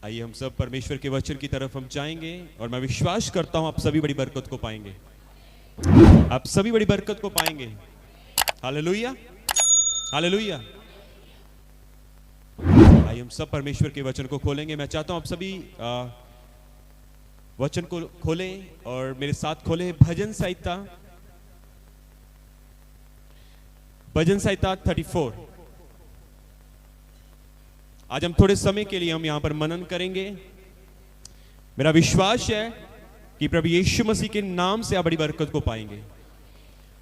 आइए हम सब परमेश्वर के वचन की तरफ हम जाएंगे और मैं विश्वास करता हूं आप सभी बड़ी बरकत को पाएंगे। आप सभी बड़ी बरकत को पाएंगे। Hallelujah, hallelujah. आइए हम सब परमेश्वर के वचन को खोलेंगे। मैं चाहता हूं आप सभी वचन को खोलें और मेरे साथ खोलें भजन संहिता 34। आज हम थोड़े समय के लिए हम यहां पर मनन करेंगे। मेरा विश्वास है कि प्रभु यीशु मसीह के नाम से आप बड़ी बरकत को पाएंगे।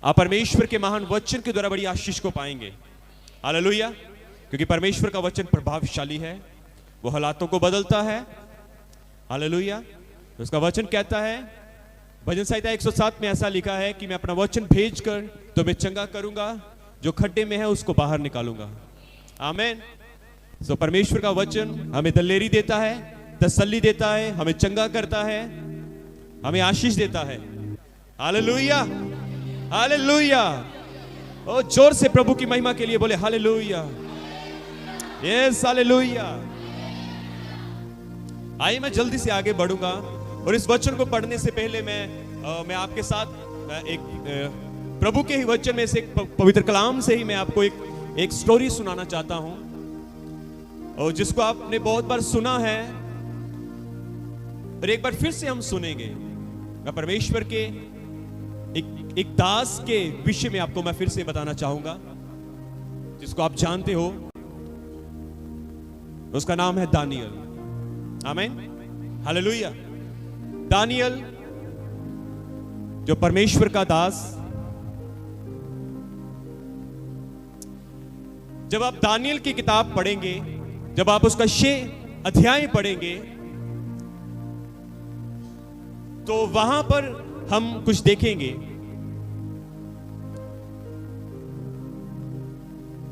आप परमेश्वर के महान वचन के द्वारा बड़ी आशीष को पाएंगे। हालेलुया। क्योंकि परमेश्वर का वचन प्रभावशाली है, वो हालातों को बदलता है। हालेलुया। उसका वचन कहता है भजन संहिता 107 में ऐसा लिखा है कि मैं अपना वचन भेजकर तुम्हें चंगा करूंगा, जो खड्डे में है उसको बाहर निकालूंगा। आमीन। सो परमेश्वर का वचन हमें दलेरी देता है, तसल्ली देता है, हमें चंगा करता है, हमें आशीष देता है। Hallelujah, hallelujah. ओ जोर से प्रभु की महिमा के लिए बोले हालेलुया, यस हालेलुया। आइए मैं जल्दी से आगे बढ़ूंगा और इस वचन को पढ़ने से पहले मैं आपके साथ एक प्रभु के ही वचन में से एक पवित्र कलाम से ही मैं आपको एक स्टोरी सुनाना चाहता हूं, और जिसको आपने बहुत बार सुना है और एक बार फिर से हम सुनेंगे। मैं परमेश्वर के एक दास के विषय में आपको मैं फिर से बताना चाहूंगा, जिसको आप जानते हो। उसका नाम है दानियल। आमीन, हालेलुया। दानियल जो परमेश्वर का दास। जब आप दानियल की किताब पढ़ेंगे, जब आप उसका 6 अध्याय पढ़ेंगे, तो वहां पर हम कुछ देखेंगे।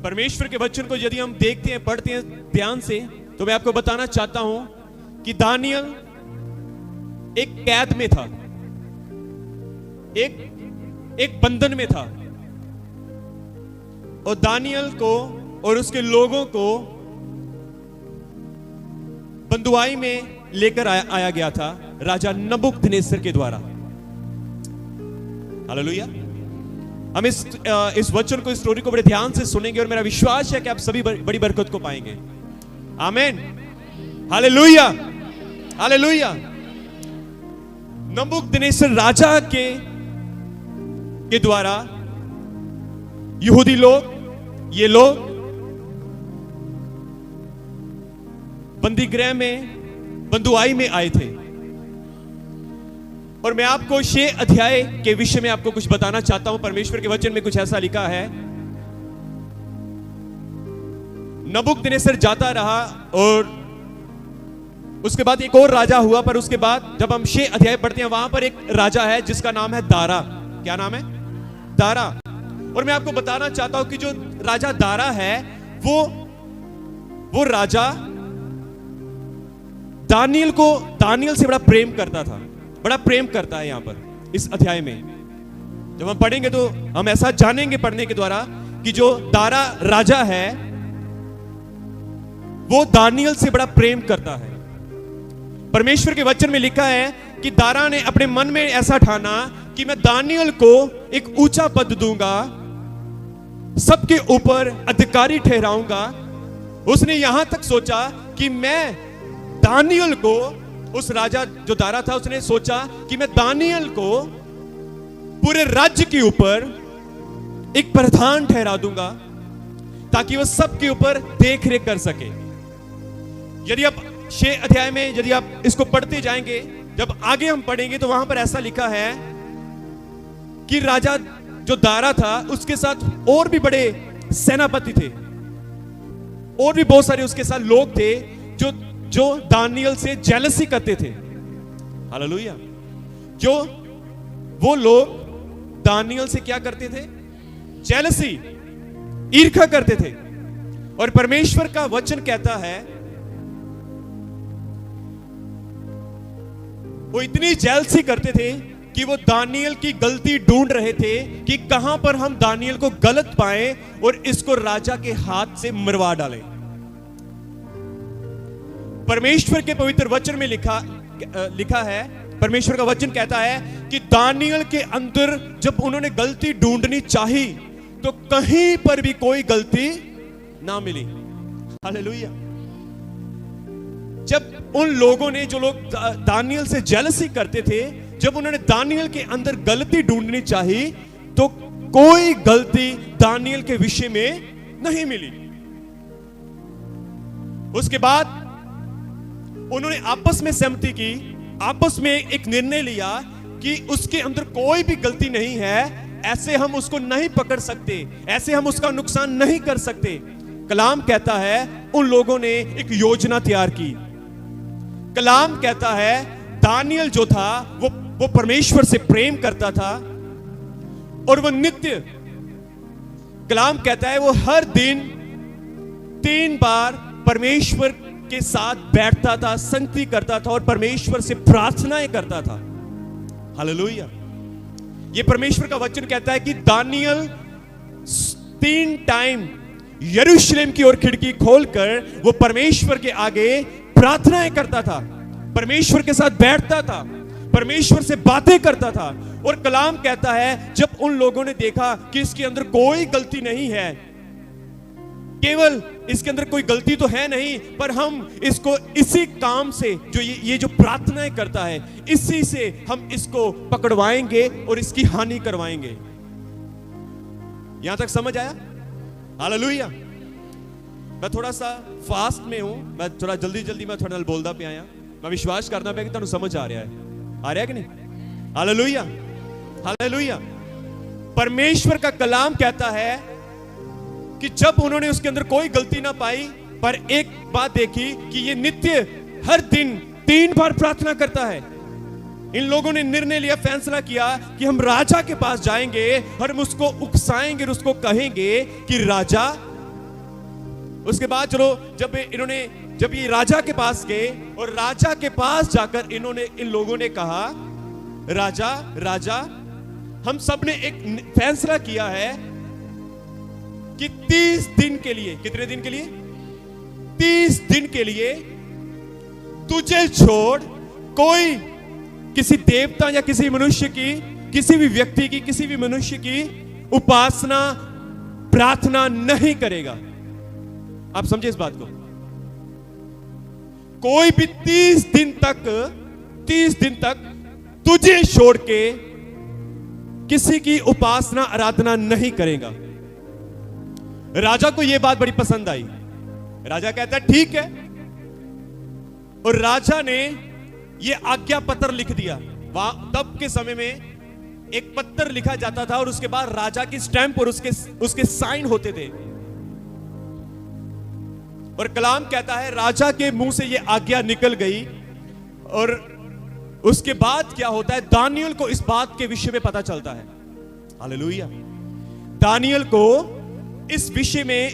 परमेश्वर के वचन को यदि हम देखते हैं, पढ़ते हैं ध्यान से, तो मैं आपको बताना चाहता हूं कि दानियल एक कैद में था, एक बंधन में था, और दानियल को और उसके लोगों को बंदुआई में लेकर आया गया था राजा नबूकदनेस्सर के द्वारा। हालेलुया। हम इस वचन को, इस स्टोरी को बड़े ध्यान से सुनेंगे और मेरा विश्वास है कि आप सभी बड़ी बरकत को पाएंगे। आमीन, हालेलुया, हालेलुया। नबूकदनेस्सर राजा के द्वारा यहूदी लोग, ये लोग बंदी गृह में, बंदुआई में आए थे। और मैं आपको 6 अध्याय के विषय में आपको कुछ बताना चाहता हूं। परमेश्वर के वचन में कुछ ऐसा लिखा है। नबूकदनेस्सर जाता रहा और उसके बाद एक और राजा हुआ, पर उसके बाद जब हम 6 अध्याय पढ़ते हैं, वहां पर एक राजा है जिसका नाम है दारा। क्या नाम है? दारा। और मैं आपको बताना चाहता हूं कि जो राजा दारा है, वो राजा दानियल से बड़ा प्रेम करता था, बड़ा प्रेम करता है। यहां पर इस अध्याय में जब हम पढ़ेंगे तो हम ऐसा जानेंगे पढ़ने के द्वारा कि जो दारा राजा है वो दानियल से बड़ा प्रेम करता है। परमेश्वर के वचन में लिखा है कि दारा ने अपने मन में ऐसा ठाना कि मैं दानियल को एक ऊंचा पद दूंगा, सबके ऊपर अधिकारी ठहराऊंगा। उसने यहां तक सोचा कि मैं दानियल को, उस राजा जो दारा था, उसने सोचा कि मैं दानियल को पूरे राज्य के ऊपर एक प्रधान ठहरा दूंगा, ताकि वह सबके ऊपर देख रेख कर सके। यदि आप 6 अध्याय में यदि आप इसको पढ़ते जाएंगे, जब आगे हम पढ़ेंगे तो वहां पर ऐसा लिखा है कि राजा जो दारा था, उसके साथ और भी बड़े सेनापति थे, और भी बहुत सारे उसके साथ लोग थे जो दानियल से जेलसी करते थे। हालेलुया। जो वो लोग दानियल से क्या करते थे? जेलसी, ईर्ष्या करते थे। और परमेश्वर का वचन कहता है वो इतनी जेलसी करते थे कि वो दानियल की गलती ढूंढ रहे थे कि कहां पर हम दानियल को गलत पाएं और इसको राजा के हाथ से मरवा डालें। परमेश्वर के पवित्र वचन में लिखा है, परमेश्वर का वचन कहता है कि दानियल के अंदर जब उन्होंने गलती ढूंढनी चाही तो कहीं पर भी कोई गलती ना मिली। हालेलुया। जब उन लोगों ने, जो लोग दानियल से जेलसी करते थे, जब उन्होंने दानियल के अंदर गलती ढूंढनी चाही तो कोई गलती दानियल के विषय में नहीं मिली। उसके बाद उन्होंने आपस में सहमति की, आपस में एक निर्णय लिया कि उसके अंदर कोई भी गलती नहीं है, ऐसे हम उसको नहीं पकड़ सकते, ऐसे हम उसका नुकसान नहीं कर सकते। कलाम कहता है उन लोगों ने एक योजना तैयार की। कलाम कहता है दानियल जो था वो परमेश्वर से प्रेम करता था और वो नित्य, कलाम कहता है वो हर दिन 3 बार परमेश्वर के साथ बैठता था, संगति करता था और परमेश्वर से प्रार्थनाएं करता था। हालेलुया। ये परमेश्वर का वचन कहता है कि दानियल 3 टाइम यरूशलेम की ओर खिड़की खोलकर वो परमेश्वर के आगे प्रार्थनाएं करता था, परमेश्वर के साथ बैठता था, परमेश्वर से बातें करता था। और कलाम कहता है जब उन लोगों ने देखा कि इसके अंदर कोई गलती नहीं है, केवल इसके अंदर कोई गलती तो है नहीं, पर हम इसको इसी काम से, जो ये जो प्रार्थनाएं करता है, इसी से हम इसको पकड़वाएंगे और इसकी हानि करवाएंगे। यहां तक समझ आया? हालेलुया। मैं थोड़ा सा फास्ट में हूं, मैं थोड़ा जल्दी मैं थोड़ा बोलदा पे आया। मैं विश्वास करना पे कि तुहानू समझ आ रहा है कि नहीं? Hallelujah, hallelujah. परमेश्वर का कलाम कहता है कि जब उन्होंने उसके अंदर कोई गलती ना पाई, पर एक बात देखी कि ये नित्य हर दिन 3 बार प्रार्थना करता है। इन लोगों ने निर्णय लिया, फैसला किया कि हम राजा के पास जाएंगे और हम उसको उकसाएंगे और उसको कहेंगे कि राजा। उसके बाद चलो जब ये राजा के पास गए और राजा के पास जाकर इन लोगों ने कहा, राजा हम सब ने एक फैसला किया है कि 30 दिन के लिए, कितने दिन के लिए? 30 दिन के लिए तुझे छोड़ कोई किसी देवता या किसी मनुष्य की, किसी भी व्यक्ति की, किसी भी मनुष्य की उपासना प्रार्थना नहीं करेगा। आप समझे इस बात को? कोई भी 30 दिन तक तुझे छोड़ के किसी की उपासना आराधना नहीं करेगा। राजा को यह बात बड़ी पसंद आई। राजा कहता है ठीक है, और राजा ने यह आज्ञा पत्र लिख दिया। तब के समय में एक पत्र लिखा जाता था और उसके बाद राजा की स्टैंप और उसके साइन होते थे। और कलाम कहता है राजा के मुंह से यह आज्ञा निकल गई, और उसके बाद क्या होता है, दानियल को इस बात के विषय में पता चलता है। हालेलुया। दानियल को इस विषय में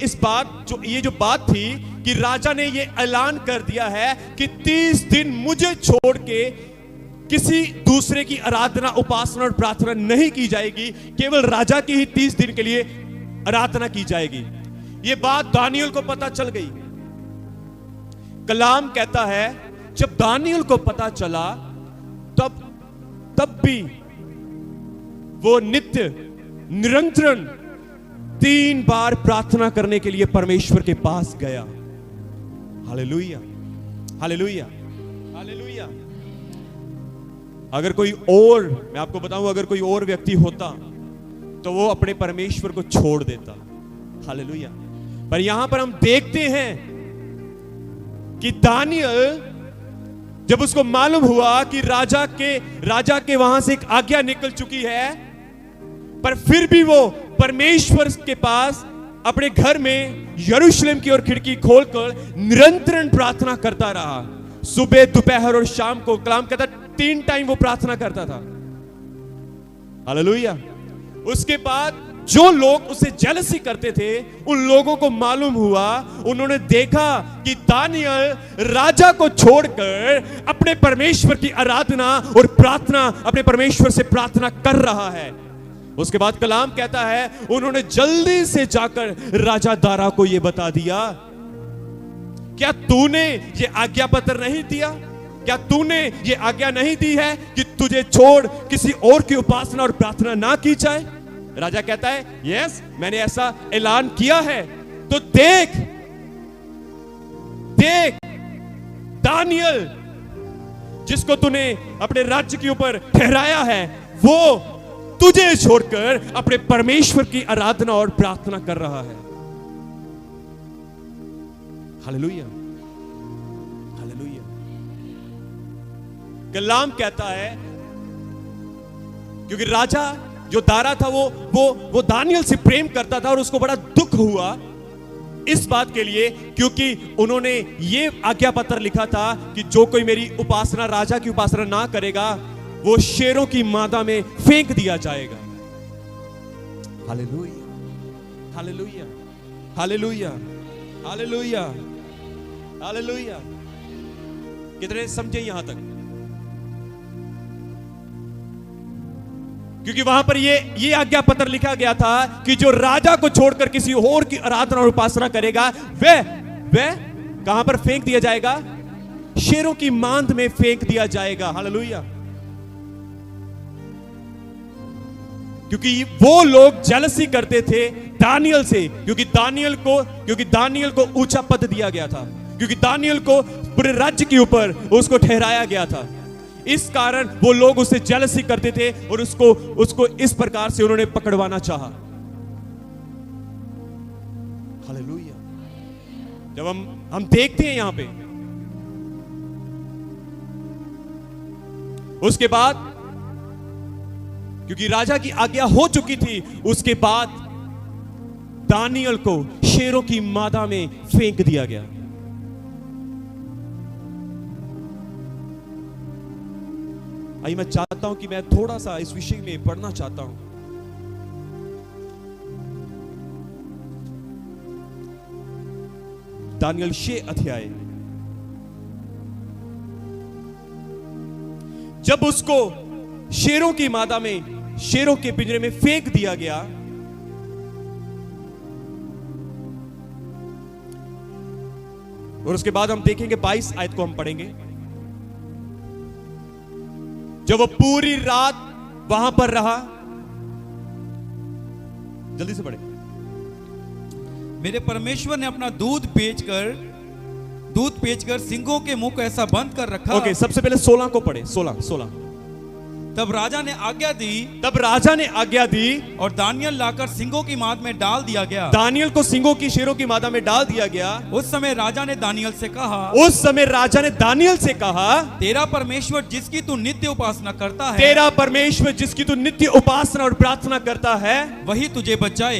ये जो बात थी कि राजा ने ये ऐलान कर दिया है कि 30 दिन मुझे छोड़ के किसी दूसरे की आराधना, उपासना और प्रार्थना नहीं की जाएगी, केवल राजा की ही 30 दिन के लिए आराधना की जाएगी। ये बात दानियल को पता चल गई। कलाम कहता है जब दानियल को पता चला तब भी वो नित्य निरंतरन 3 बार प्रार्थना करने के लिए परमेश्वर के पास गया। Hallelujah, hallelujah, hallelujah. अगर कोई और, मैं आपको बताऊं, अगर कोई और व्यक्ति होता तो वो अपने परमेश्वर को छोड़ देता। हालेलुया। पर यहां पर हम देखते हैं कि दानियल, जब उसको मालूम हुआ कि राजा के वहां से एक आज्ञा निकल चुकी है, पर फिर भी वो परमेश्वर के पास अपने घर में यरूशलेम की ओर खिड़की खोलकर निरंतर प्रार्थना करता रहा। सुबह, दोपहर और शाम को, कलाम कहता 3 टाइम वो प्रार्थना करता था। हालेलुया। उसके बाद जो लोग उसे जेलसी करते थे, उन लोगों को मालूम हुआ, उन्होंने देखा कि दानियल राजा को छोड़कर अपने परमेश्वर की आराधना और प्रार्थना, अपने परमेश्वर से प्रार्थना कर रहा है। उसके बाद कलाम कहता है उन्होंने जल्दी से जाकर राजा दारा को यह बता दिया क्या तूने ये आज्ञा पत्र नहीं दिया? क्या तूने ये आज्ञा नहीं दी है कि तुझे छोड़ किसी और की उपासना और प्रार्थना ना की जाए? राजा कहता है यस, मैंने ऐसा ऐलान किया है। तो देख दानियल, जिसको तूने अपने राज्य के ऊपर ठहराया है, वो तुझे छोड़कर अपने परमेश्वर की आराधना और प्रार्थना कर रहा है। Hallelujah, hallelujah. कलाम कहता है, क्योंकि राजा जो दारा था वो दानियल से प्रेम करता था और उसको बड़ा दुख हुआ इस बात के लिए, क्योंकि उन्होंने ये आज्ञा पत्र लिखा था कि जो कोई मेरी उपासना, राजा की उपासना ना करेगा, वो शेरों की मादा में फेंक दिया जाएगा। Hallelujah, hallelujah, hallelujah, hallelujah, hallelujah. कितने समझे यहां तक? क्योंकि वहां पर ये आज्ञा पत्र लिखा गया था कि जो राजा को छोड़कर किसी और की आराधना और उपासना करेगा, वह कहां पर फेंक दिया जाएगा? शेरों की मांद में फेंक दिया जाएगा। हालेलुया। क्योंकि वो लोग जेलसी करते थे दानियल से, क्योंकि दानियल को ऊंचा पद दिया गया था, क्योंकि दानियल को पूरे राज्य के ऊपर उसको ठहराया गया था। इस कारण वो लोग उससे जेलसी करते थे और उसको इस प्रकार से उन्होंने पकड़वाना चाहा। हालेलुया। जब हम देखते हैं यहां पे, उसके बाद क्योंकि राजा की आज्ञा हो चुकी थी, उसके बाद दानियल को शेरों की मादा में फेंक दिया गया। आइए, मैं चाहता हूं कि मैं थोड़ा सा इस विषय में पढ़ना चाहता हूं। दानियल 6 अध्याय। जब उसको शेरों की मादा में, शेरों के पिंजरे में फेंक दिया गया, और उसके बाद हम देखेंगे 22 आयत को हम पढ़ेंगे। जब वो पूरी रात वहां पर रहा, जल्दी से पढ़े। मेरे परमेश्वर ने अपना दूध भेजकर सिंहों के मुंह को ऐसा बंद कर रखा। ओके, सबसे पहले 16 को पढ़े। 16। तब राजा ने आज्ञा दी और दानियल लाकर सिंहों की माद में डाल दिया गया। दानियल को सिंहों की, शेरों की मादा में डाल दिया गया। उस समय राजा ने दानियल से कहा, तेरा परमेश्वर जिसकी तू नित्य उपासना करता है, वही तुझे बचाए।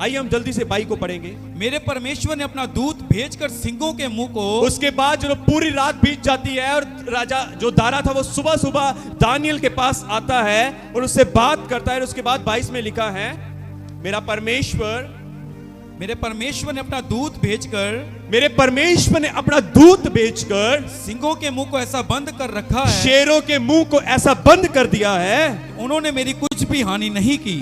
आइए हम जल्दी से 22 को पढ़ेंगे। मेरे परमेश्वर ने अपना दूत भेजकर सिंहों के मुंह को। उसके बाद जो पूरी रात बीत जाती है और राजा जो दारा था वो सुबह सुबह दानियल के पास आता है और उससे बात करता है। उसके बाद 22 में लिखा है, मेरे परमेश्वर ने अपना दूत भेजकर सिंहों के मुंह को ऐसा बंद कर रखा है, शेरों के मुंह को ऐसा बंद कर दिया है, उन्होंने मेरी कुछ भी हानि नहीं की।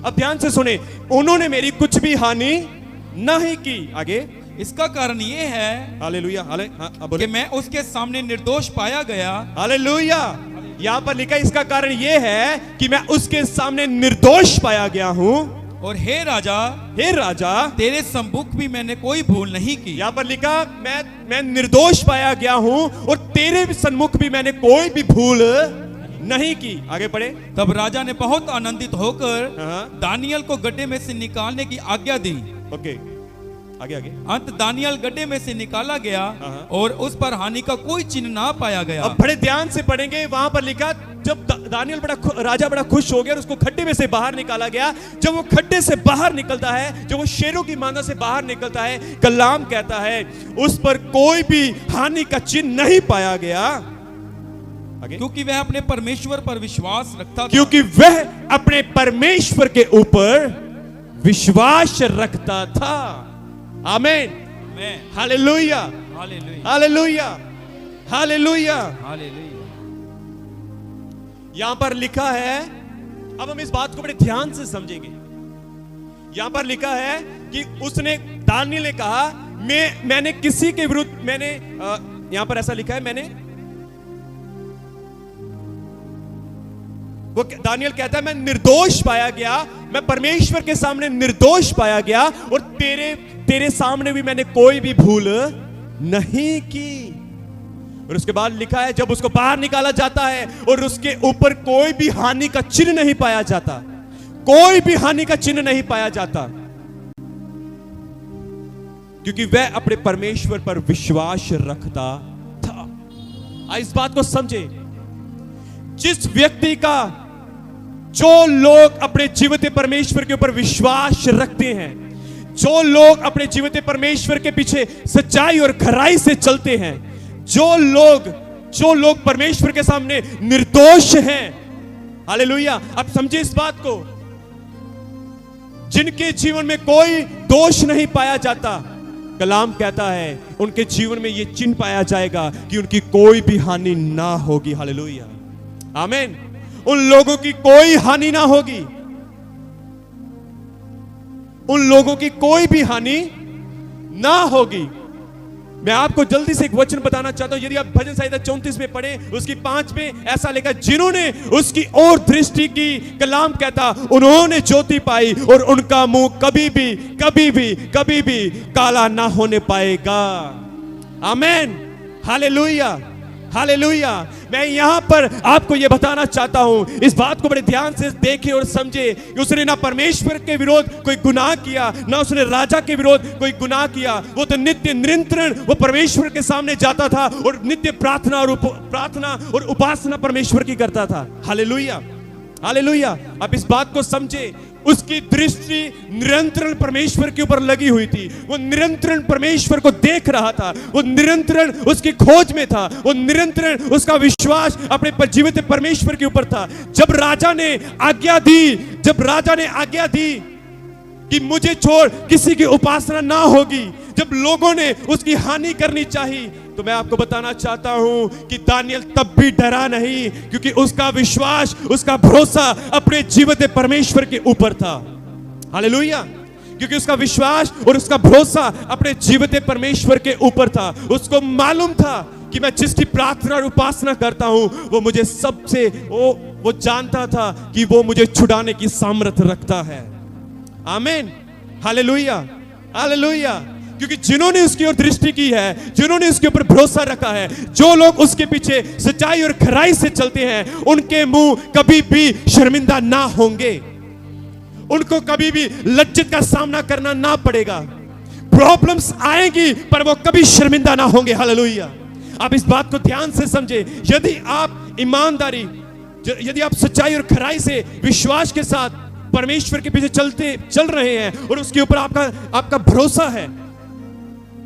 अब ध्यान से सुने, उन्होंने मेरी कुछ भी हानि नहीं की। आगे, इसका कारण ये है, हालेलुया, कि मैं उसके सामने निर्दोष पाया गया। हालेलुया। यहां पर लिखा, इसका कारण ये है कि मैं उसके सामने निर्दोष पाया गया हूं। और हे राजा, तेरे सम्मुख भी मैंने कोई भूल नहीं की। यहां पर लिखा, मैं निर्दोष पाया गया हूं और तेरे सम्मुख भी मैंने कोई भी भूल नहीं की। आगे पढ़े। तब राजा ने बहुत आनंदित होकर दानियल को गड्ढे में से निकालने की आज्ञा दी। ओके, आगे। अंत दानियल गड्ढे में से निकाला गया और उस पर हानि का कोई चिन्ह ना पाया गया। अब बड़े ध्यान से पढ़ेंगे। वहां पर लिखा, जब दानियल राजा बड़ा खुश हो गया और उसको खड्डे में से बाहर निकाला गया। जब वो खड्डे से बाहर निकलता है, जब वो शेरों की मादा से बाहर निकलता है, कलाम कहता है उस पर कोई भी हानि का चिन्ह नहीं पाया गया। क्योंकि वह अपने परमेश्वर पर विश्वास रखता था। क्योंकि वह अपने परमेश्वर के ऊपर विश्वास रखता था। आमीन, हालेलुया, हालेलुया, हालेलुया। यहां पर लिखा है, अब हम इस बात को बड़े ध्यान से समझेंगे यहां पर लिखा है कि उसने, दानियेल ने कहा, मैंने किसी के विरुद्ध, यहां पर ऐसा लिखा है, वो दानियेल कहता है मैं निर्दोष पाया गया, मैं परमेश्वर के सामने निर्दोष पाया गया, और तेरे सामने भी मैंने कोई भी भूल नहीं की। और उसके बाद लिखा है जब उसको बाहर निकाला जाता है और उसके ऊपर कोई भी हानि का चिन्ह नहीं पाया जाता, कोई भी हानि का चिन्ह नहीं पाया जाता, क्योंकि वह अपने परमेश्वर पर विश्वास रखता था। इस बात को समझे, जिस व्यक्ति का, जो लोग अपने जीवित परमेश्वर के ऊपर विश्वास रखते हैं, जो लोग अपने जीवित परमेश्वर के पीछे सच्चाई और खराई से चलते हैं, जो लोग परमेश्वर के सामने निर्दोष हैं, हालेलुया। अब समझे इस बात को, जिनके जीवन में कोई दोष नहीं पाया जाता, कलाम कहता है उनके जीवन में यह चिन्ह पाया जाएगा कि उनकी कोई भी हानि ना होगी। हालेलुया, आमीन। उन लोगों की कोई हानि ना होगी, उन लोगों की कोई भी हानि ना होगी। मैं आपको जल्दी से एक वचन बताना चाहता हूं, यदि आप भजन संहिता 34 में पढ़ें, उसकी 5 में ऐसा लिखा, जिन्होंने उसकी ओर दृष्टि की, कलाम कहता, उन्होंने ज्योति पाई और उनका मुंह कभी भी काला ना होने पाएगा। आमीन, हालेलुया, हालेलुया। मैं यहां पर आपको यह बताना चाहता हूं, इस बात को बड़े ध्यान से देखे और समझे कि उसने ना परमेश्वर के विरोध कोई गुनाह किया, ना उसने राजा के विरोध कोई गुनाह किया। वो तो नित्य निरंतर वो परमेश्वर के सामने जाता था और नित्य प्रार्थना और उपासना परमेश्वर की करता था। Hallelujah, hallelujah. अब इस बात को समझे, उसकी दृष्टि निरंतर परमेश्वर के ऊपर लगी हुई थी, वो निरंतर परमेश्वर को देख रहा था, वो निरंतर उसकी खोज में था, वो निरंतर उसका विश्वास अपने जीवित परमेश्वर के ऊपर था। जब राजा ने आज्ञा दी कि मुझे छोड़ किसी की उपासना ना होगी, जब लोगों ने उसकी हानि करनी चाहिए, तो मैं आपको बताना चाहता हूं कि दानियेल तब भी डरा नहीं, क्योंकि उसका विश्वास, उसका भरोसा अपने जीवित परमेश्वर के ऊपर था। हालेलुया, क्योंकि उसका विश्वास और उसका भरोसा अपने जीवित परमेश्वर के ऊपर था। उसको मालूम था कि मैं जिसकी प्रार्थना और उपासना करता हूं, वो मुझे सबसे, वो जानता था कि वो मुझे छुड़ाने की सामर्थ्य रखता है। आमीन, हालेलुया, हालेलुया। क्योंकि जिन्होंने उसकी ओर दृष्टि की है, जिन्होंने उसके ऊपर भरोसा रखा है, जो लोग उसके पीछे सच्चाई और खराई से चलते हैं, उनके मुंह कभी भी शर्मिंदा ना होंगे, उनको कभी भी लज्जित का सामना करना ना पड़ेगा। प्रॉब्लम्स आएंगी पर वो कभी शर्मिंदा ना होंगे। हालेलुया। आप इस बात को ध्यान से समझे, यदि आप ईमानदारी, यदि आप सच्चाई और खराई से विश्वास के साथ परमेश्वर के पीछे चल रहे हैं और उसके ऊपर आपका भरोसा है,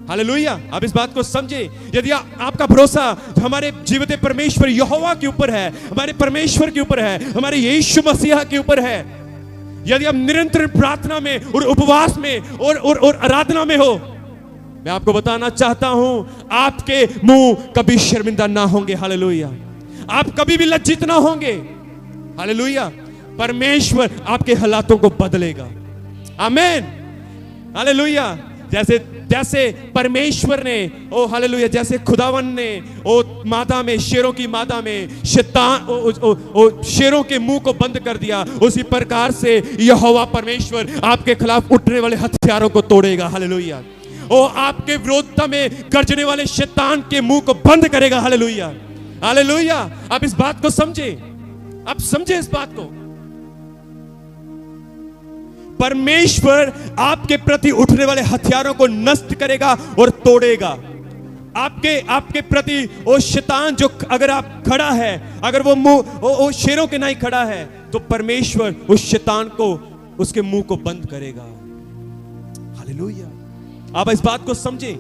हालेलुया। आप इस बात को समझे, यदि आपका भरोसा हमारे जीवित परमेश्वर यहोवा के ऊपर है, हमारे परमेश्वर के ऊपर है, हमारे यीशु मसीहा के ऊपर है, यदि आप निरंतर प्रार्थना में और उपवास में और आराधना में हो, मैं आपको बताना चाहता हूं, आपके मुंह कभी शर्मिंदा ना होंगे। हालेलुया। आप कभी भी लज्जित ना होंगे। हालेलुया। परमेश्वर आपके हालातों को बदलेगा। आमीन, हालेलुया। जैसे परमेश्वर ने, ओ हालेलुया, जैसे खुदावन ने ओ मादा में, शेरों की मादा में शैतान शेरों के मुंह को बंद कर दिया, उसी प्रकार से यहोवा परमेश्वर आपके खिलाफ उठने वाले हथियारों को तोड़ेगा। हालेलुया। ओ आपके विरोधता में गर्जने वाले शैतान के मुंह को बंद करेगा। Hallelujah, hallelujah. आप इस बात को समझे, आप समझे इस बात को। परमेश्वर आपके प्रति उठने वाले हथियारों को नष्ट करेगा और तोड़ेगा। आपके प्रति वो शैतान जो, अगर आप खड़ा है, अगर वो शेरों के नहीं खड़ा है, तो परमेश्वर उस शैतान को, उसके मुंह को बंद करेगा। हालेलुया। आप इस बात को समझे,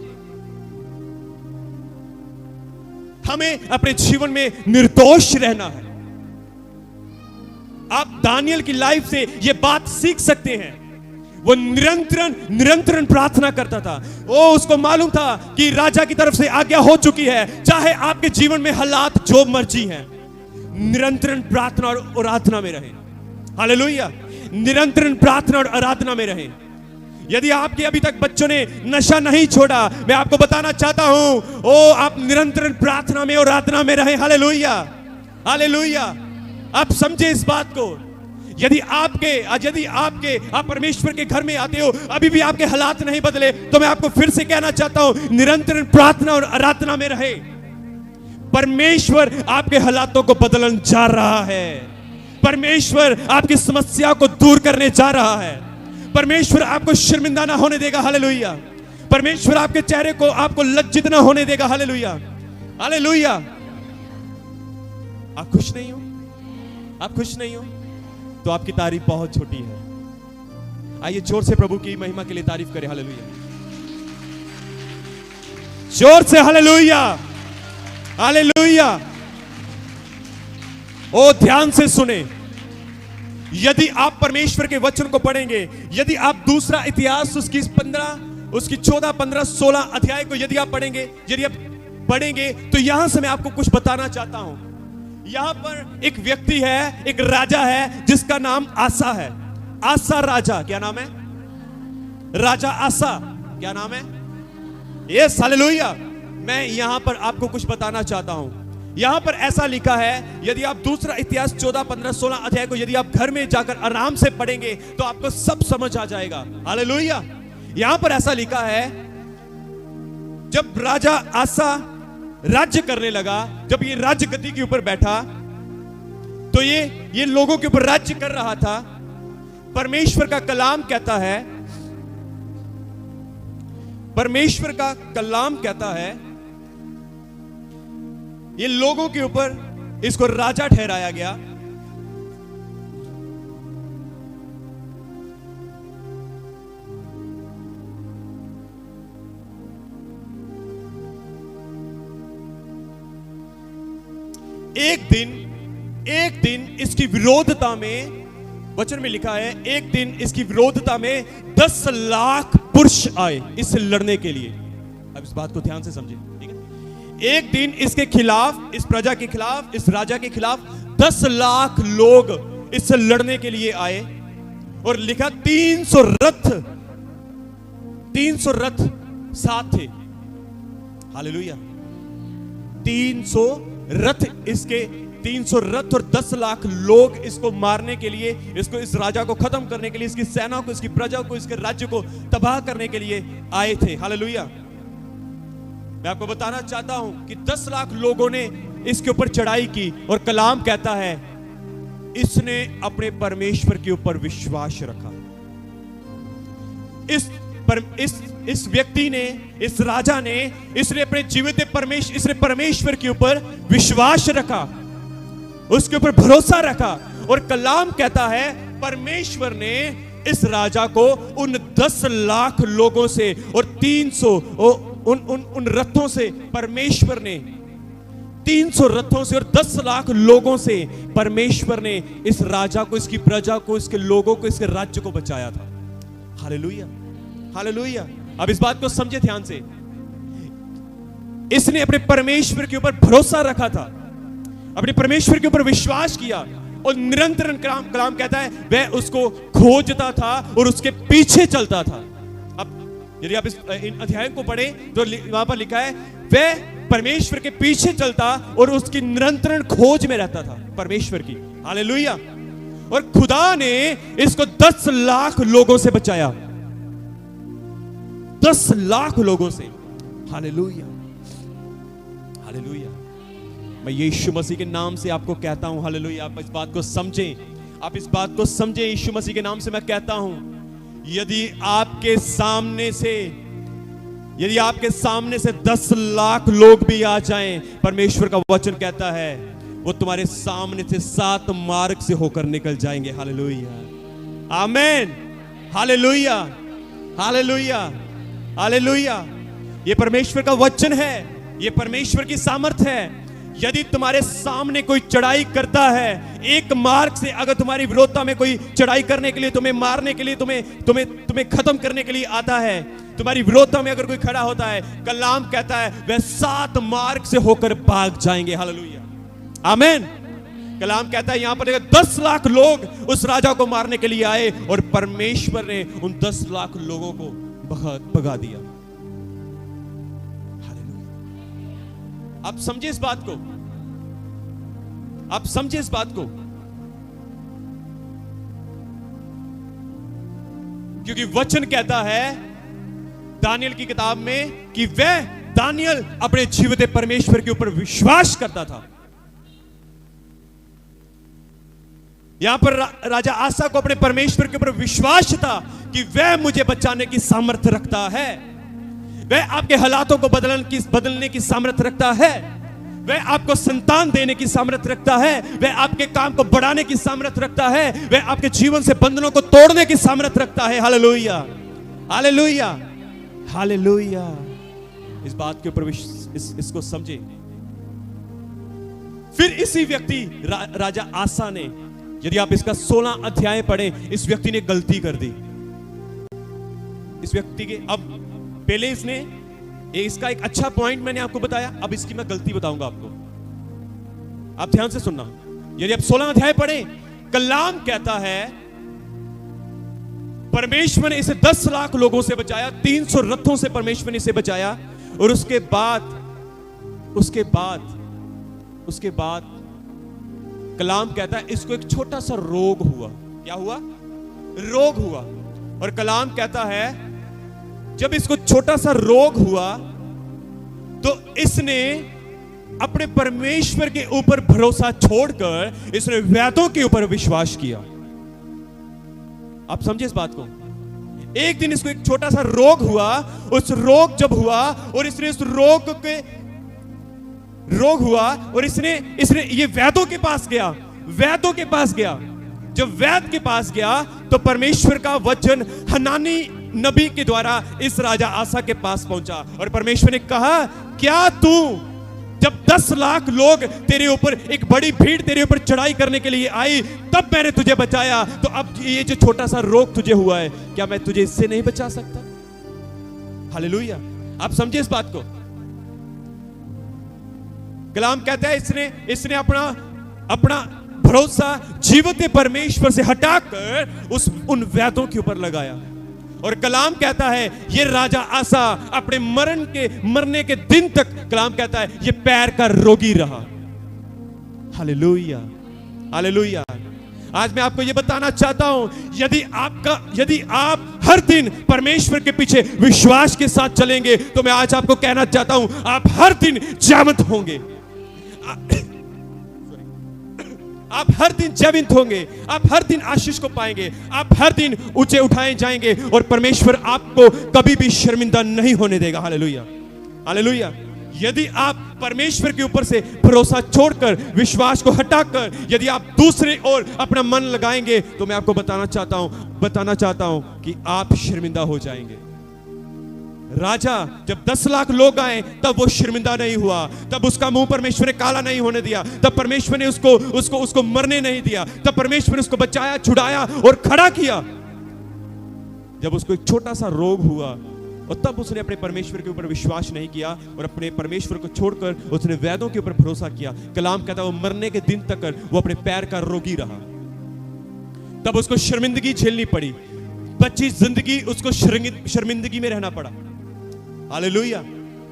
हमें अपने जीवन में निर्दोष रहना है। आप दानियेल की लाइफ से यह बात सीख सकते हैं। वो निरंतर प्रार्थना करता था। उसको मालूम था कि राजा की तरफ से आज्ञा हो चुकी है, चाहे आपके जीवन में हालात जो मर्जी हैं, निरंतर प्रार्थना और आराधना में रहे। हालेलुया। निरंतर प्रार्थना और आराधना में रहें। यदि आपके अभी तक बच्चों ने नशा नहीं छोड़ा, मैं आपको बताना चाहता हूं, आप निरंतर प्रार्थना में और आराधना में रहें। Hallelujah, hallelujah. आप समझे इस बात को। यदि आप परमेश्वर के घर में आते हो, अभी भी आपके हालात नहीं बदले, तो मैं आपको फिर से कहना चाहता हूं, निरंतर प्रार्थना और आराधना में रहे। परमेश्वर आपके हालातों को बदलने जा रहा है। परमेश्वर आपकी समस्या को दूर करने जा रहा है। परमेश्वर आपको शर्मिंदा ना होने देगा। हालेलुया। परमेश्वर आपके चेहरे को आपको लज्जित ना होने देगा। Hallelujah, hallelujah. आप खुश नहीं हो? आप खुश नहीं हो तो आपकी तारीफ बहुत छोटी है। आइए जोर से प्रभु की महिमा के लिए तारीफ करें। हालेलुया, जोर से हालेलुया, हालेलुया। ओ ध्यान से सुने, यदि आप परमेश्वर के वचन को पढ़ेंगे, यदि आप दूसरा इतिहास उसकी 14, 15, 16 अध्याय को यदि आप पढ़ेंगे तो यहां से मैं आपको कुछ बताना चाहता हूं। यहां पर एक व्यक्ति है, एक राजा है जिसका नाम आसा है। आसा राजा, क्या नाम है? राजा आसा, क्या नाम है? Yes, hallelujah. मैं यहां पर आपको कुछ बताना चाहता हूं। यहां पर ऐसा लिखा है, यदि आप दूसरा इतिहास 14, 15, 16 अध्याय को यदि आप घर में जाकर आराम से पढ़ेंगे तो आपको सब समझ आ जाएगा। हालेलुया। यहां पर ऐसा लिखा है, जब राजा आसा राज्य करने लगा, जब ये राज्य गद्दी के ऊपर बैठा, तो ये लोगों के ऊपर राज्य कर रहा था। परमेश्वर का कलाम कहता है, परमेश्वर का कलाम कहता है, ये लोगों के ऊपर इसको राजा ठहराया गया। एक दिन इसकी विरोधता में, वचन में लिखा है, एक दिन इसकी विरोधता में 10 लाख पुरुष आए इससे लड़ने के लिए। अब इस बात को ध्यान से समझे, ठीक है? एक दिन इसके खिलाफ, इस प्रजा के खिलाफ, इस राजा के खिलाफ 10 लाख लोग इससे लड़ने के लिए आए। और लिखा 300 रथ साथ थे। हालेलुया। 300 रथ, इसके 300 रथ और 10 लाख लोग इसको मारने के लिए, इसको, इस राजा को खत्म करने के लिए, इसकी सेना को, इसकी प्रजा को, इसके राज्य को तबाह करने के लिए आए थे। हालेलुया। मैं आपको बताना चाहता हूं कि 10 लाख लोगों ने इसके ऊपर चढ़ाई की, और कलाम कहता है इसने अपने परमेश्वर के ऊपर विश्वास रखा। इस व्यक्ति ने, इस राजा ने, इसने अपने जीवित इसने परमेश्वर के ऊपर विश्वास रखा, उसके ऊपर भरोसा रखा। और कलाम कहता है परमेश्वर ने इस राजा को उन 10 लाख लोगों से और 300 उन रथों से, परमेश्वर ने 300 रथों से और 10 लाख लोगों से परमेश्वर ने इस राजा को, इसकी प्रजा को, इसके लोगों को, इसके राज्य को बचाया था। Hallelujah, hallelujah. अब इस बात को समझे ध्यान से। इसने अपने परमेश्वर के ऊपर भरोसा रखा था, अपने परमेश्वर के ऊपर विश्वास किया, और निरंतर कलाम कहता है वह उसको खोजता था और उसके पीछे चलता था। अब यदि आप इन अध्यायों को पढ़ें तो वहां पर लिखा है वह परमेश्वर के पीछे चलता और उसकी निरंतर खोज में रहता था परमेश्वर की। हालेलुया। और खुदा ने इसको 10 लाख लोगों से बचाया, 10 लाख लोगों से। Hallelujah, hallelujah. मैं यीशु मसीह के नाम से आपको कहता हूं, हालेलुया, आप इस बात को समझें, आप इस बात को समझें। यीशु मसीह के नाम से मैं कहता हूं, यदि आपके सामने से 10 लाख लोग भी आ जाएं, परमेश्वर का वचन कहता है वो तुम्हारे सामने से 7 मार्ग से होकर निकल जाएंगे। हालेलुया, आमीन, हालेलुया, हालेलुया, हालेलुया। ये परमेश्वर का वचन है, ये परमेश्वर की सामर्थ है। यदि तुम्हारे सामने कोई चढ़ाई करता है, एक मार्ग से अगर तुम्हारी विरोधता में कोई चढ़ाई करने के लिए, तुम्हें मारने के लिए, तुम्हें खत्म करने के लिए आता है, तुम्हारी विरोधता में अगर कोई खड़ा होता है, कलाम कहता है वह 7 मार्ग से होकर भाग जाएंगे। हालेलुया, आमीन। कलाम कहता है यहां पर 10 लाख लोग उस राजा को मारने के लिए आए और परमेश्वर ने उन 10 लाख लोगों को भगा दिया। हालेलुया। आप समझे इस बात को, आप समझे इस बात को, क्योंकि वचन कहता है दानियल की किताब में कि वह दानियल अपने जीवित परमेश्वर के ऊपर विश्वास करता था। यहां पर राजा आसा को अपने परमेश्वर के ऊपर विश्वास था कि वह मुझे बचाने की सामर्थ्य रखता है, वह आपके हालातों को बदलने की सामर्थ्य रखता है, वह आपको संतान देने की सामर्थ्य रखता है, वह आपके काम को बढ़ाने की सामर्थ्य रखता है, वह आपके जीवन से बंधनों को तोड़ने की सामर्थ्य रखता है। Hallelujah, hallelujah, hallelujah. इस बात के ऊपर इसको समझे। फिर इसी व्यक्ति राजा आसा ने, यदि आप इसका 16 अध्याय पढ़ें, इस व्यक्ति ने गलती कर दी। इस व्यक्ति के अब पहले इसने इसका एक अच्छा पॉइंट मैंने आपको बताया, अब इसकी मैं गलती बताऊंगा आपको। आप ध्यान से सुनना। यदि आप 16 अध्याय पढ़ें, कलाम कहता है परमेश्वर ने इसे 10 लाख लोगों से बचाया, 300 रथों से परमेश्वर ने इसे बचाया, और उसके बाद कलाम कहता है इसको एक छोटा सा रोग हुआ। क्या हुआ? रोग हुआ। और कलाम कहता है जब इसको छोटा सा रोग हुआ तो इसने अपने परमेश्वर के ऊपर भरोसा छोड़कर इसने वैद्यों के ऊपर विश्वास किया। आप समझे इस बात को? एक दिन इसको एक छोटा सा रोग हुआ, उस रोग जब हुआ और इसने उस रोग हुआ और इसने ये वैद्यों के पास गया, वैद्यों के पास गया। जब वैद्य के पास गया तो परमेश्वर का वचन हनानी नबी के द्वारा इस राजा आसा के पास पहुंचा और परमेश्वर ने कहा, क्या तू जब 10 लाख लोग तेरे ऊपर, एक बड़ी भीड़ तेरे ऊपर चढ़ाई करने के लिए आई, तब मैंने तुझे बचाया, तो अब ये जो छोटा सा रोग तुझे हुआ है, क्या मैं तुझे इससे नहीं बचा सकता? हालेलुया। आप समझे इस बात को? कलाम कहता है इसने अपना भरोसा जीवित परमेश्वर से हटाकर उन वैद्यों के ऊपर लगाया। और कलाम कहता है ये राजा आसा अपने मरने के दिन तक, कलाम कहता है ये पैर का रोगी रहा। Hallelujah, hallelujah. आज मैं आपको ये बताना चाहता हूं, यदि आप हर दिन परमेश्वर के पीछे विश्वास के साथ चलेंगे, तो मैं आज आपको कहना चाहता हूं आप हर दिन जीवंत होंगे। आप हर दिन जीवित होंगे, आप हर दिन आशीष को पाएंगे, आप हर दिन ऊंचे उठाए जाएंगे और परमेश्वर आपको कभी भी शर्मिंदा नहीं होने देगा। Hallelujah, hallelujah. यदि आप परमेश्वर के ऊपर से भरोसा छोड़कर, विश्वास को हटाकर यदि आप दूसरे ओर अपना मन लगाएंगे, तो मैं आपको बताना चाहता हूं कि आप शर्मिंदा हो जाएंगे। राजा जब 10 लाख लोग आए तब वो शर्मिंदा नहीं हुआ, तब उसका मुंह परमेश्वर ने काला नहीं होने दिया, तब परमेश्वर ने उसको मरने नहीं दिया, तब परमेश्वर ने उसको बचाया, छुड़ाया और खड़ा किया। जब उसको एक छोटा सा रोग हुआ और तब उसने अपने परमेश्वर के ऊपर विश्वास नहीं किया और अपने परमेश्वर को छोड़कर उसने वैद्यों के ऊपर भरोसा किया। कलाम कहता है वो मरने के दिन तक वो अपने पैर का रोगी रहा। तब उसको शर्मिंदगी झेलनी पड़ी, बच्ची जिंदगी उसको शर्मिंदगी में रहना पड़ा। हालेलुया।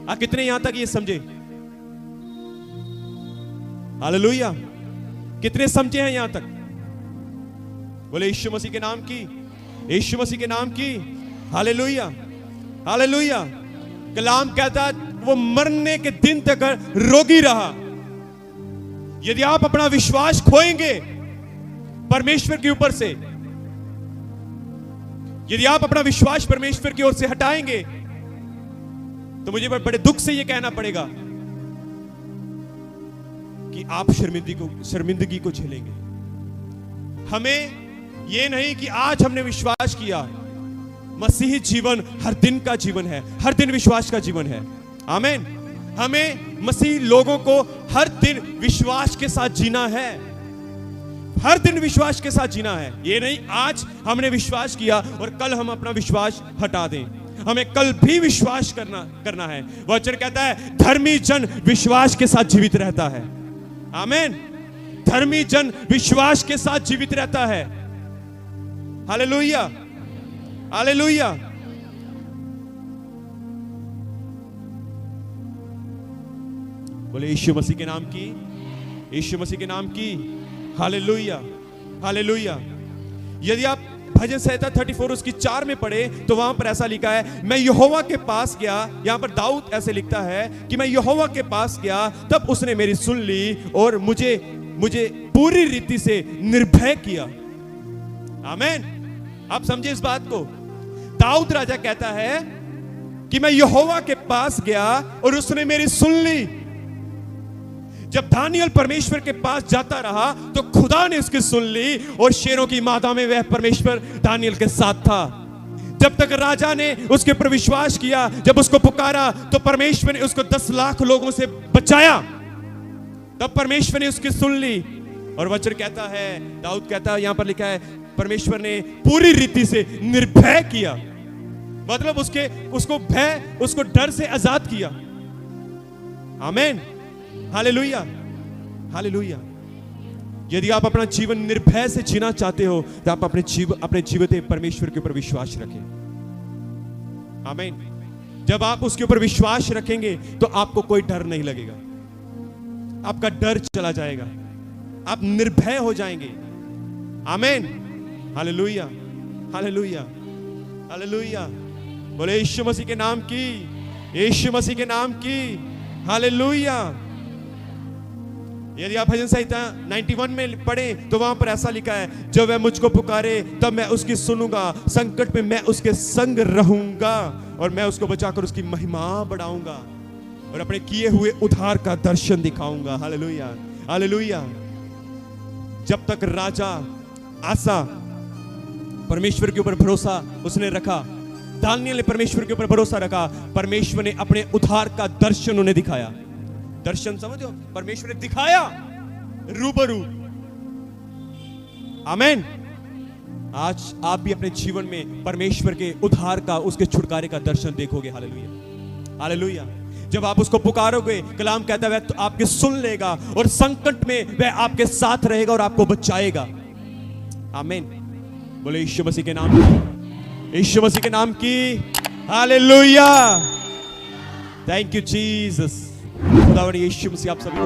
आप कितने यहां तक ये समझे? हालेलुया। कितने समझे हैं यहां तक? बोले यीशु मसीह के नाम की, यीशु मसीह के नाम की। Hallelujah, hallelujah. कलाम कहता है वो मरने के दिन तक रोगी रहा। यदि आप अपना विश्वास खोएंगे परमेश्वर के ऊपर से, यदि आप अपना विश्वास परमेश्वर की ओर से हटाएंगे, तो मुझे बड़े दुख से यह कहना पड़ेगा कि आप शर्मिंदगी को झेलेंगे। हमें यह नहीं कि आज हमने विश्वास किया, मसीही जीवन हर दिन का जीवन है, हर दिन विश्वास का जीवन है। आमीन। हमें मसीही लोगों को हर दिन विश्वास के साथ जीना है, हर दिन विश्वास के साथ जीना है। ये नहीं आज हमने विश्वास किया और कल हम अपना विश्वास हटा दें। हमें कल भी विश्वास करना है। वचन कहता है धर्मी जन विश्वास के साथ जीवित रहता है। आमीन। धर्मी जन विश्वास के साथ जीवित रहता है। Hallelujah, hallelujah. बोले यीशु मसीह के नाम की, यीशु मसीह के नाम की। Hallelujah, hallelujah. यदि आप भजन संहिता 34 उसकी 4 में पढ़े तो वहां पर ऐसा लिखा है, मैं यहोवा के पास गया। यहां पर दाऊद ऐसे लिखता है कि मैं यहोवा के पास गया, तब उसने मेरी सुन ली और मुझे पूरी रीति से निर्भय किया। आमीन। आप समझे इस बात को। दाऊद राजा कहता है कि मैं यहोवा के पास गया और उसने मेरी सुन ली। जब दानियल परमेश्वर के पास जाता रहा तो खुदा ने उसकी सुन ली और शेरों की मादा में वह परमेश्वर दानियल के साथ था। जब तक राजा ने उसके ऊपर विश्वास किया, जब उसको पुकारा तो परमेश्वर ने उसको 10 लाख लोगों से बचाया। तब परमेश्वर ने उसकी सुन ली। और वचन कहता है, दाऊद कहता है, यहां पर लिखा है, परमेश्वर ने पूरी रीति से निर्भय किया। मतलब उसको डर से आजाद किया। आमीन, हालेलुया, हालेलुया। यदि आप अपना जीवन निर्भय से जीना चाहते हो तो आप अपने जीवित परमेश्वर के ऊपर विश्वास रखें। आमीन। जब आप उसके ऊपर विश्वास रखेंगे तो आपको कोई डर नहीं लगेगा, आपका डर चला जाएगा, आप निर्भय हो जाएंगे। आमीन, हालेलुया, हालेलुया, हालेलुया। बोले यीशु मसीह के नाम की, यीशु मसीह के नाम की। हालेलुया। यदि आप भजन संहिता 91 में पढ़ें तो वहां पर ऐसा लिखा है, जब वह मुझको पुकारे तब मैं उसकी सुनूंगा, संकट में मैं उसके संग रहूंगा और मैं उसको बचाकर उसकी महिमा बढ़ाऊंगा और अपने किए हुए उद्धार का दर्शन दिखाऊंगा। Hallelujah, hallelujah. जब तक राजा आसा परमेश्वर के ऊपर भरोसा उसने रखा, दानियल ने परमेश्वर के ऊपर भरोसा रखा, परमेश्वर ने अपने उद्धार का दर्शन उन्हें दिखाया। दर्शन समझो, परमेश्वर ने दिखाया रूबरू। आमीन। आज आप भी अपने जीवन में परमेश्वर के उद्धार का, उसके छुटकारे का दर्शन देखोगे। Hallelujah, hallelujah. जब आप उसको पुकारोगे, कलाम कहता है तो आपके सुन लेगा और संकट में वह आपके साथ रहेगा और आपको बचाएगा। आमीन। बोले यीशु मसीह के नाम की, यीशु मसीह के नाम की। Hallelujah, thank you Jesus. खुदावंद यीशु मसीह आप सभी को